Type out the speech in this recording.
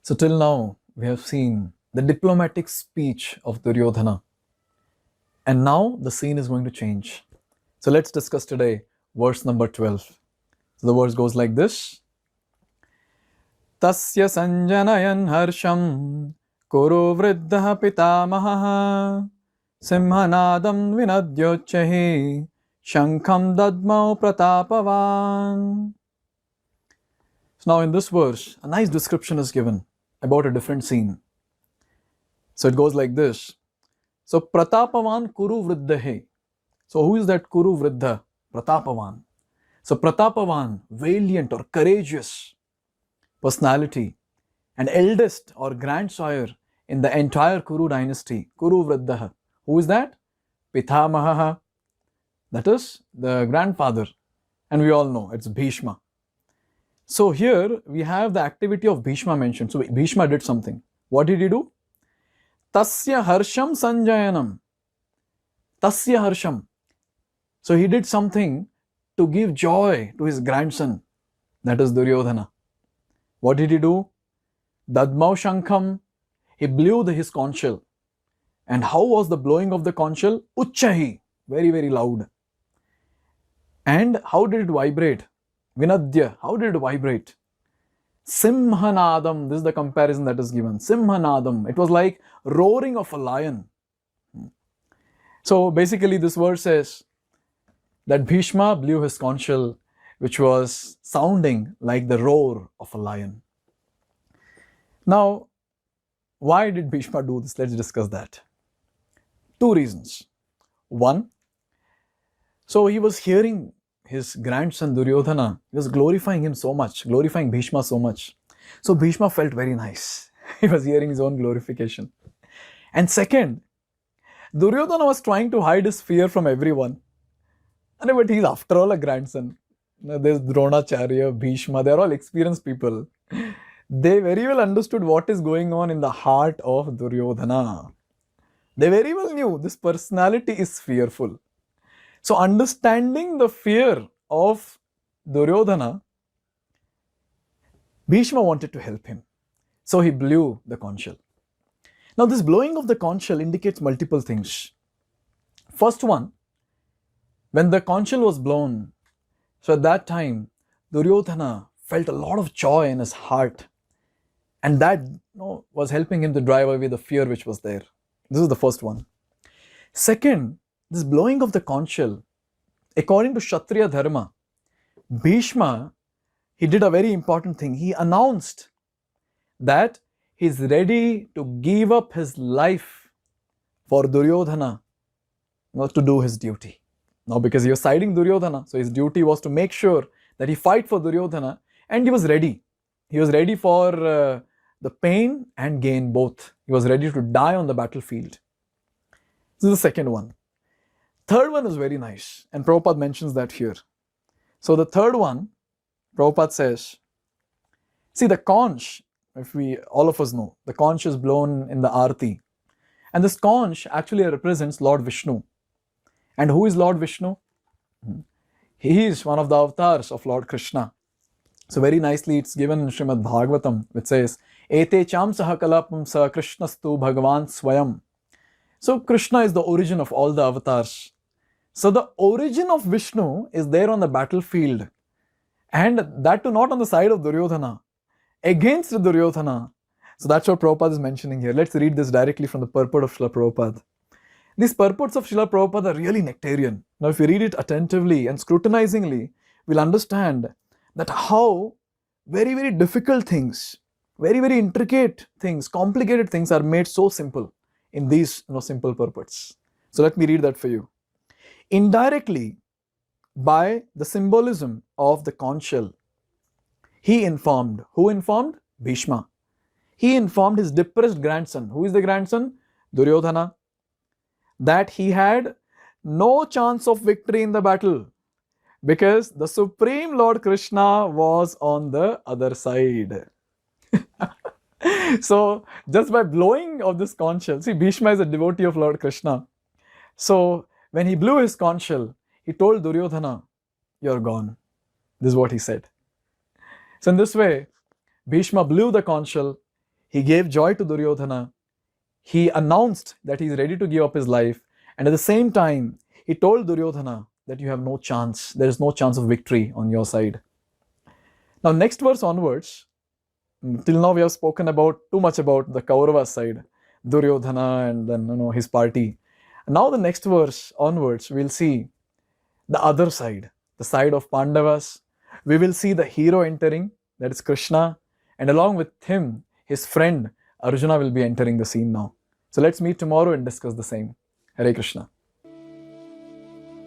So till now, we have seen the diplomatic speech of Duryodhana. And now the scene is going to change. So let's discuss today verse number 12. So the verse goes like this. Tasya sanjanayan harsham kuru vriddha pitamaha simhanadam vinadyochahi shankham dadmau pratapavan. So now in this verse, a nice description is given about a different scene. So it goes like this. So pratapavan kuru vriddha. So who is that kuru vriddha? Pratapavan. So pratapavan, valiant or courageous personality, and eldest or grandsire in the entire Kuru dynasty, Kuru vriddha. Who is that? Pitamaha. That is the grandfather. And we all know it's Bhīṣma. So here we have the activity of Bhīṣma mentioned. So Bhīṣma did something. What did he do? Tasya harsham sanjayanam. Tasya harsham. So he did something to give joy to his grandson. That is Duryodhana. What did he do? Dadmau shankham. He blew his conch shell. And how was the blowing of the conch shell? Uchchahi. Very, very loud. And how did it vibrate? Vinadya. How did it vibrate? Simhanadam. This is the comparison that is given. Simhanadam. It was like roaring of a lion. So basically this verse says that Bhīṣma blew his conch shell, which was sounding like the roar of a lion. Now, why did Bhīṣma do this? Let's discuss that. Two reasons. One, so he was hearing his grandson Duryodhana, he was glorifying him so much, glorifying Bhīṣma so much. So Bhīṣma felt very nice. He was hearing his own glorification. And second, Duryodhana was trying to hide his fear from everyone. But he's after all a grandson. There's Dronacharya, Bhīṣma, they're all experienced people. They very well understood what is going on in the heart of Duryodhana. They very well knew this personality is fearful. So understanding the fear of Duryodhana, Bhīṣma wanted to help him. So he blew the conch shell. Now this blowing of the conch shell indicates multiple things. First one, when the conch shell was blown, so at that time, Duryodhana felt a lot of joy in his heart. And that was helping him to drive away the fear which was there. This is the first one. Second, this blowing of the conch shell, according to Kshatriya Dharma, Bhīṣma, he did a very important thing. He announced that he is ready to give up his life for Duryodhana, to do his duty. Now because he was siding Duryodhana, so his duty was to make sure that he fight for Duryodhana, and he was ready. He was ready for the pain and gain both. He was ready to die on the battlefield. This is the second one. Third one is very nice, and Prabhupada mentions that here. So the third one, Prabhupada says, see the conch, if all of us know, the conch is blown in the Aarti. And this conch actually represents Lord Vishnu. And who is Lord Vishnu? He is one of the avatars of Lord Krishna. So very nicely it's given in Shrimad Bhagavatam, which says, eteṣāṁ sahakalapam sa Krishnastu Bhagavan Swayam. So Krishna is the origin of all the avatars. So the origin of Vishnu is there on the battlefield. And that too not on the side of Duryodhana, against Duryodhana. So that's what Prabhupada is mentioning here. Let's read this directly from the purport of Srila Prabhupada. These purports of Srila Prabhupada are really nectarian. Now if you read it attentively and scrutinizingly, we'll understand that how very, very difficult things, very, very intricate things, complicated things are made so simple in these simple purports. So let me read that for you. Indirectly, by the symbolism of the conch shell, he informed. Who informed? Bhīṣma. He informed his depressed grandson. Who is the grandson? Duryodhana. That he had no chance of victory in the battle because the Supreme Lord Krishna was on the other side. So just by blowing of this conch shell, see Bhīṣma is a devotee of Lord Krishna. So when he blew his conch shell, he told Duryodhana, you're gone. This is what he said. So in this way, Bhīṣma blew the conch shell. He gave joy to Duryodhana. He announced that he is ready to give up his life. And at the same time, he told Duryodhana that you have no chance. There is no chance of victory on your side. Now, next verse onwards, till now we have spoken about too much about the Kauravas side, Duryodhana and then his party. Now the next verse onwards, we'll see the other side, the side of Pāṇḍavas. We will see the hero entering, that is Krishna, and along with him, his friend Arjuna will be entering the scene now. So let's meet tomorrow and discuss the same. Hare Krishna.